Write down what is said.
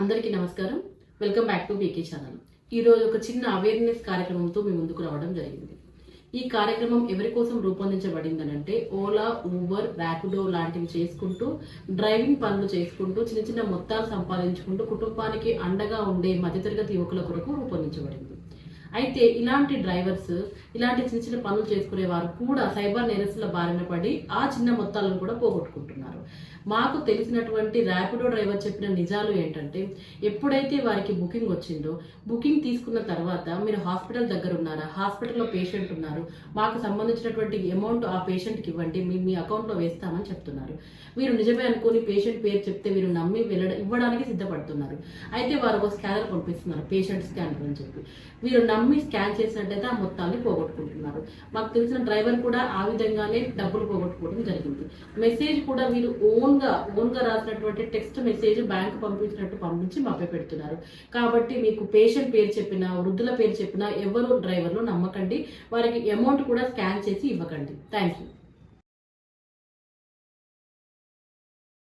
అందరికీ నమస్కారం. Welcome back to BK channel. ఈరోజు ఒక చిన్న అవేర్నెస్ కార్యక్రమంతో మీ ముందుకు రావడం జరిగింది. ఈ కార్యక్రమం ఎవరి కోసం రూపొందించబడిందనంటే ఓలా, ఊబర్, ర్యాపిడో లాంటివి చేసుకుంటూ డ్రైవింగ్ పనులు చేసుకుంటూ చిన్న చిన్న మొత్తాలు సంపాదించుకుంటూ కుటుంబానికి అండగా ఉండే మధ్యతరగతి యువకుల కొరకు రూపొందించబడింది. అయితే ఇలాంటి డ్రైవర్స్ ఇలాంటి చిన్న చిన్న పనులు చేసుకునే వారు కూడా సైబర్ నేరస్తుల బారిన పడి ఆ చిన్న మొత్తాలను కూడా పోగొట్టుకుంటున్నారు. మాకు తెలిసినటువంటి ర్యాపిడో డ్రైవర్ చెప్పిన నిజాలు ఏంటంటే, ఎప్పుడైతే వారికి బుకింగ్ వచ్చిందో బుకింగ్ తీసుకున్న తర్వాత మీరు హాస్పిటల్ దగ్గర ఉన్నారా, హాస్పిటల్లో పేషెంట్ ఉన్నారు, మాకు సంబంధించినటువంటి అమౌంట్ ఆ పేషెంట్కి ఇవ్వండి, మీ అకౌంట్లో వేస్తామని చెప్తున్నారు. వీరు నిజమే అనుకుని పేషెంట్ పేరు చెప్తే వీరు నమ్మి ఇవ్వడానికి సిద్ధపడుతున్నారు. అయితే వారు ఒక స్కానర్ పంపిస్తున్నారు, పేషెంట్ స్కానర్ అని చెప్పి. వీరు నమ్మి స్కాన్ చేసినట్టయితే ఆ మొత్తాన్ని పోగొట్టుకుంటున్నారు. మాకు తెలిసిన డ్రైవర్ కూడా ఆ విధంగానే డబ్బులు పోగొట్టుకోవడం జరిగింది. మెసేజ్ కూడా వీరు ఓన్గా రాసినటువంటి టెక్స్ట్ మెసేజ్ బ్యాంక్ పంపించినట్టు పంపించి మాపై పెడుతున్నారు. కాబట్టి మీకు పేషెంట్ పేరు చెప్పినా, వృద్ధుల పేరు చెప్పినా ఎవరు డ్రైవర్లు నమ్మకండి. వారికి అమౌంట్ కూడా స్కాన్ చేసి ఇవ్వకండి. Thank you.